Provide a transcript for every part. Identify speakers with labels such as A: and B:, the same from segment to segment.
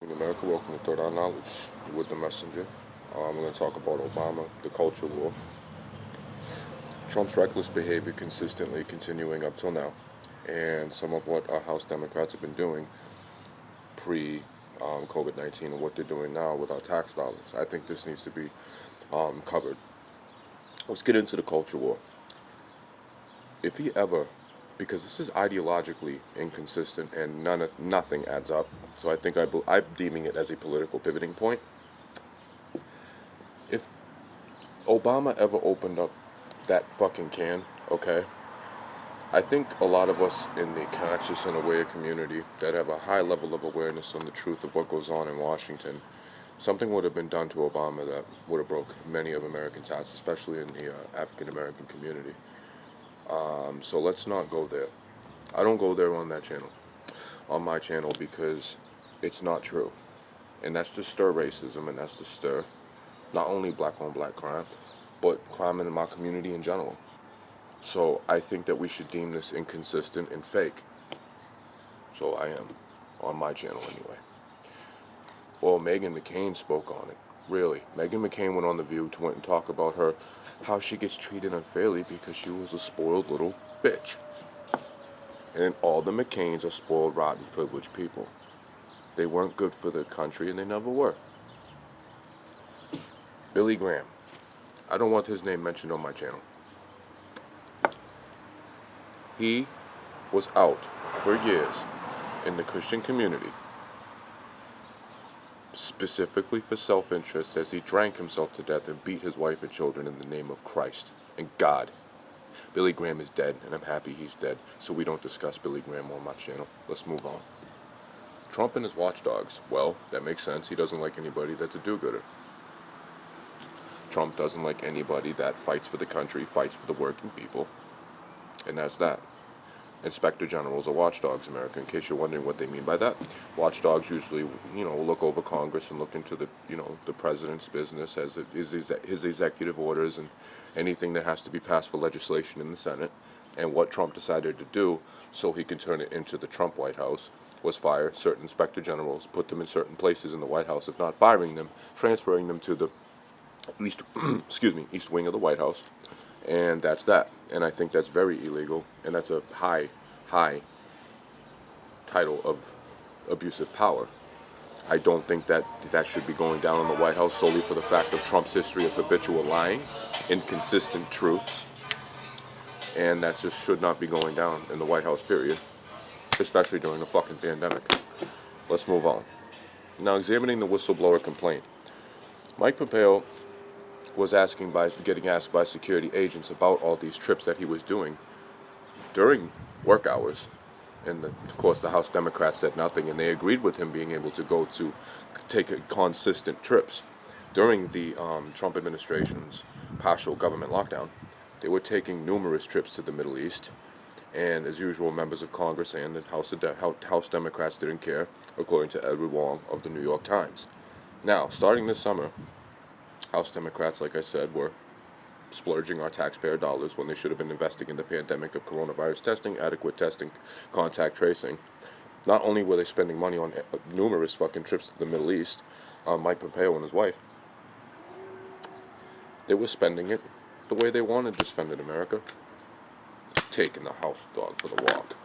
A: In America, welcome to Third Eye Knowledge with the messenger. We're going to talk about Obama, the culture war, Trump's reckless behavior consistently continuing up till now, and some of what our House Democrats have been doing pre COVID-19 and what they're doing now with our tax dollars. I think this needs to be covered. Let's get into the culture war. If he ever, because this is ideologically inconsistent and nothing adds up, so I think I'm deeming it as a political pivoting point. If Obama ever opened up that fucking can, okay, I think a lot of us in the conscious and aware community that have a high level of awareness on the truth of what goes on in Washington, something would have been done to Obama that would have broke many of Americans' hearts, especially in the African American community. So let's not go there. I don't go there on my channel, because it's not true. And that's to stir racism, and that's to stir not only black on black crime, but crime in my community in general. So I think that we should deem this inconsistent and fake. So I am, on my channel anyway. Well, Meghan McCain spoke on it. Really. Meghan McCain went on The View to went and talk about how she gets treated unfairly because she was a spoiled little bitch. And all the McCains are spoiled, rotten, privileged people. They weren't good for the country, and they never were. Billy Graham. I don't want his name mentioned on my channel. He was out for years in the Christian community, specifically for self-interest, as he drank himself to death and beat his wife and children in the name of Christ and God. Billy Graham is dead, and I'm happy he's dead, so we don't discuss Billy Graham on my channel. Let's move on. Trump and his watchdogs. Well, that makes sense. He doesn't like anybody that's a do-gooder. Trump doesn't like anybody that fights for the country, fights for the working people, and that's that. Inspector generals are watchdogs, America, in case you're wondering what they mean by that. Watchdogs usually, look over Congress and look into the president's business as his executive orders and anything that has to be passed for legislation in the Senate. And what Trump decided to do, so he can turn it into the Trump White House, was fire certain inspector generals, put them in certain places in the White House, if not firing them, transferring them to the east wing of the White House. And that's that. And I think that's very illegal, and that's a high title of abusive power. I don't think that should be going down in the White House solely for the fact of Trump's history of habitual lying, inconsistent truths, and that just should not be going down in the White House, period, especially during the fucking pandemic. Let's move on. Now, examining the whistleblower complaint. Mike Pompeo was getting asked by security agents about all these trips that he was doing during work hours. And of course, the House Democrats said nothing, and they agreed with him being able to take consistent trips. During the Trump administration's partial government lockdown, they were taking numerous trips to the Middle East. And as usual, members of Congress and the House Democrats didn't care, according to Edward Wong of the New York Times. Now, starting this summer, House Democrats, like I said, were splurging our taxpayer dollars when they should have been investing in the pandemic of coronavirus testing, adequate testing, contact tracing. Not only were they spending money on numerous fucking trips to the Middle East, Mike Pompeo and his wife, they were spending it the way they wanted to spend it, America. Taking the house dog for the walk.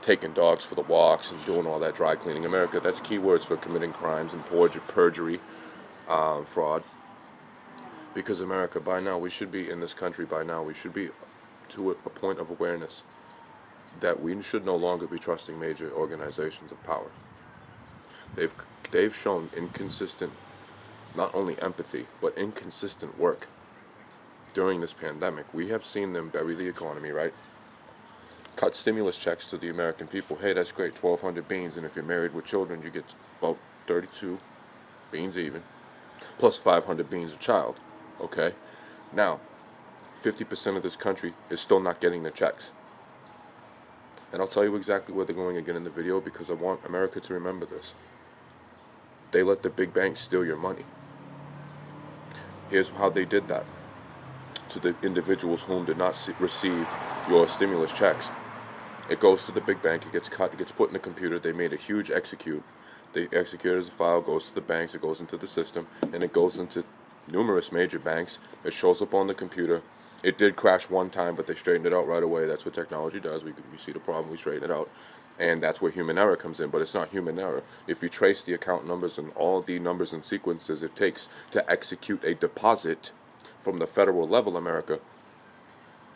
A: Taking dogs for the walks and doing all that dry cleaning. America, that's keywords for committing crimes and perjury, fraud. Because America, by now, we should be to a point of awareness that we should no longer be trusting major organizations of power. They've shown inconsistent, not only empathy, but inconsistent work during this pandemic. We have seen them bury the economy, right? Cut stimulus checks to the American people. Hey, that's great, 1,200 beans, and if you're married with children, you get about 32 beans even, plus 500 beans a child. Okay? Now, 50% of this country is still not getting the checks. And I'll tell you exactly where they're going again in the video, because I want America to remember this. They let the big banks steal your money. Here's how they did that to the individuals whom did not receive your stimulus checks. It goes to the big bank, it gets cut, it gets put in the computer. They made a huge execute They execute it as a file, goes to the banks, it goes into the system, and it goes into numerous major banks. It shows up on the computer. It did crash one time, but they straightened it out right away. That's what technology does. We see the problem, we straighten it out. And that's where human error comes in, but it's not human error. If you trace the account numbers and all the numbers and sequences it takes to execute a deposit from the federal level, America,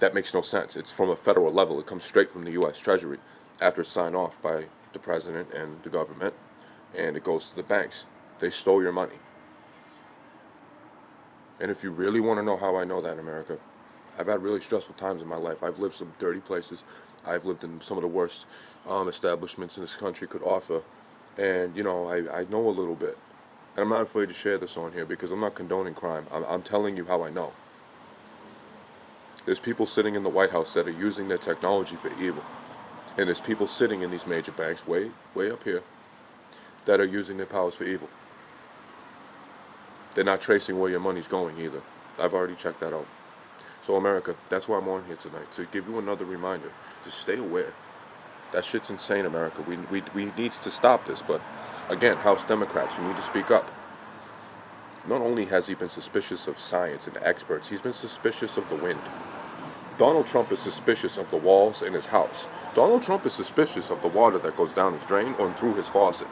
A: that makes no sense. It's from a federal level. It comes straight from the U.S. Treasury after it's signed off by the president and the government, and it goes to the banks. They stole your money. And if you really want to know how I know that, America, I've had really stressful times in my life. I've lived some dirty places. I've lived in some of the worst establishments in this country could offer. And, I know a little bit. And I'm not afraid to share this on here because I'm not condoning crime. I'm telling you how I know. There's people sitting in the White House that are using their technology for evil. And there's people sitting in these major banks way up here that are using their powers for evil. They're not tracing where your money's going either. I've already checked that out. So America, that's why I'm on here tonight, to give you another reminder, to stay aware. That shit's insane, America. We need to stop this, but again, House Democrats, you need to speak up. Not only has he been suspicious of science and experts, he's been suspicious of the wind. Donald Trump is suspicious of the walls in his house. Donald Trump is suspicious of the water that goes down his drain or through his faucet.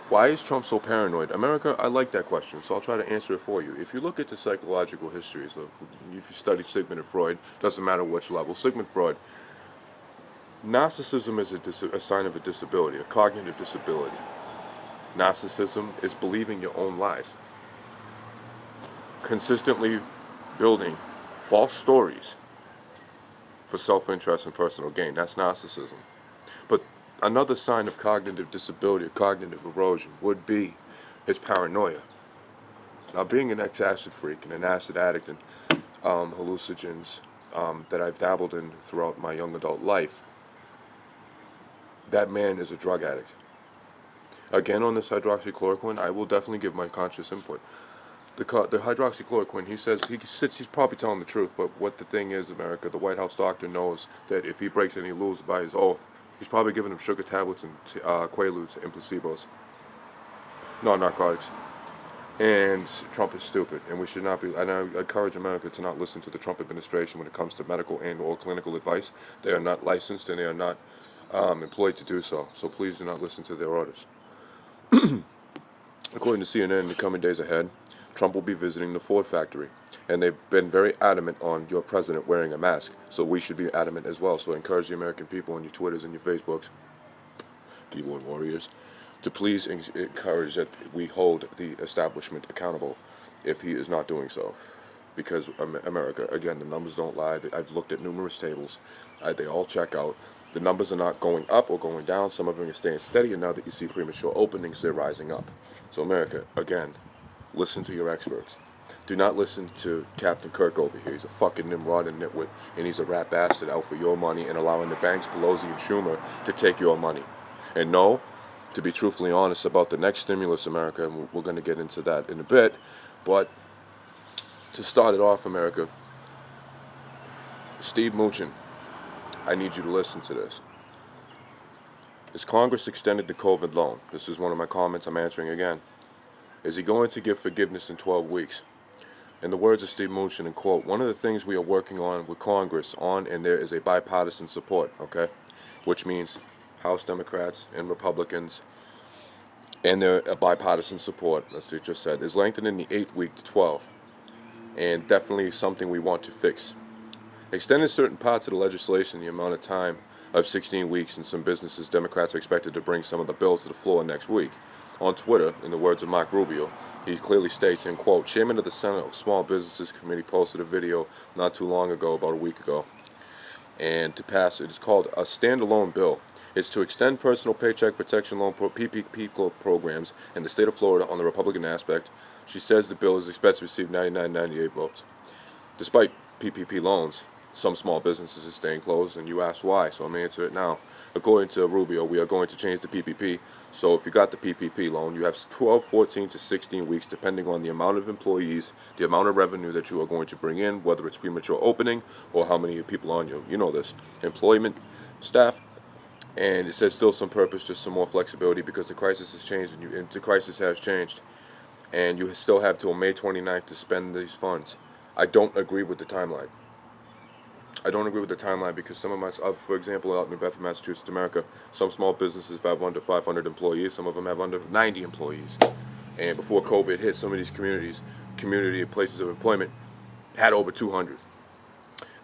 A: Why is Trump so paranoid? America, I like that question, so I'll try to answer it for you. If you look at the psychological histories, if you study Sigmund and Freud, doesn't matter which level, Sigmund Freud, narcissism is a sign of a disability, a cognitive disability. Narcissism is believing your own lies. Consistently building false stories for self-interest and personal gain. That's narcissism. But another sign of cognitive disability or cognitive erosion would be his paranoia. Now, being an ex-acid freak and an acid addict and hallucinogens that I've dabbled in throughout my young adult life, that man is a drug addict. Again, on this hydroxychloroquine, I will definitely give my conscious input. The hydroxychloroquine, he's probably telling the truth, but what the thing is, America, the White House doctor knows that if he breaks any rules by his oath, he's probably giving him sugar tablets and quaaludes and placebos. Not narcotics. And Trump is stupid, and we should not be, and I encourage America to not listen to the Trump administration when it comes to medical and or clinical advice. They are not licensed and they are not employed to do so, so please do not listen to their orders. According to CNN, in the coming days ahead, Trump will be visiting the Ford factory, and they've been very adamant on your president wearing a mask, so we should be adamant as well. So I encourage the American people on your Twitters and your Facebooks, keyboard warriors, to please encourage that we hold the establishment accountable if he is not doing so. Because America, again, the numbers don't lie. I've looked at numerous tables. They all check out. The numbers are not going up or going down. Some of them are staying steady, and now that you see premature openings, they're rising up. So America, again, listen to your experts. Do not listen to Captain Kirk over here. He's a fucking Nimrod and nitwit, and he's a rat bastard out for your money and allowing the banks, Pelosi and Schumer, to take your money. And no, to be truthfully honest about the next stimulus, America, and we're going to get into that in a bit, but to start it off, America, Steve Mnuchin, I need you to listen to this. Is Congress extended the COVID loan? This is one of my comments I'm answering again. Is he going to give forgiveness in 12 weeks? In the words of Steve Mnuchin, and quote, one of the things we are working on with Congress and there is a bipartisan support, okay? Which means House Democrats and Republicans and their bipartisan support, as you just said, is lengthening the 8 week to 12. And definitely something we want to fix. Extending certain parts of the legislation the amount of time of 16 weeks in some businesses, Democrats are expected to bring some of the bills to the floor next week. On Twitter, in the words of Mark Rubio, he clearly states, in quote, Chairman of the Senate of Small Businesses Committee posted a video not too long ago, about a week ago, and to pass it is called a standalone bill. It's to extend personal paycheck protection loan PPP programs in the state of Florida on the Republican aspect. She says the bill is expected to receive 99-98 votes. Despite PPP loans, some small businesses are staying closed, and you asked why, so I'm going to answer it now. According to Rubio, we are going to change the PPP, so if you got the PPP loan, you have 12, 14 to 16 weeks, depending on the amount of employees, the amount of revenue that you are going to bring in, whether it's premature opening or how many people on you know this, employment staff, And it says still some purpose, just some more flexibility, because the crisis has changed, and the crisis has changed, and you still have till May 29th to spend these funds. I don't agree with the timeline. I don't agree with the timeline because some of my, for example, out in New Bedford, Massachusetts, America, some small businesses have under 500 employees, some of them have under 90 employees. And before COVID hit, some of these community places of employment had over 200.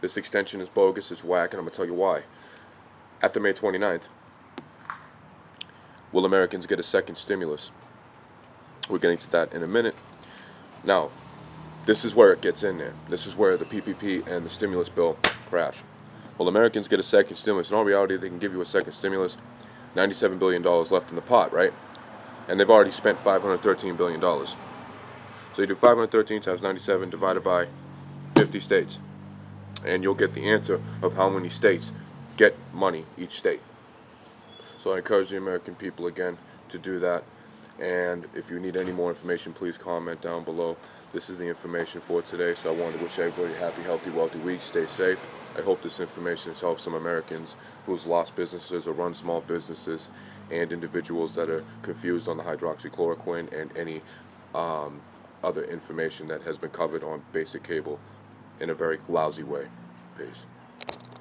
A: This extension is bogus, it's whack, and I'm going to tell you why. After May 29th, will Americans get a second stimulus? We're getting to that in a minute. Now, this is where it gets in there. This is where the PPP and the stimulus bill crash. Will Americans get a second stimulus? In all reality, they can give you a second stimulus. $97 billion left in the pot, right? And they've already spent $513 billion. So you do 513 times 97 divided by 50 states. And you'll get the answer of how many states get money each state. So I encourage the American people again to do that. And if you need any more information, please comment down below. This is the information for today. So I wanted to wish everybody a happy, healthy, wealthy week. Stay safe. I hope this information has helped some Americans who's lost businesses or run small businesses, and individuals that are confused on the hydroxychloroquine and any other information that has been covered on basic cable in a very lousy way. Peace.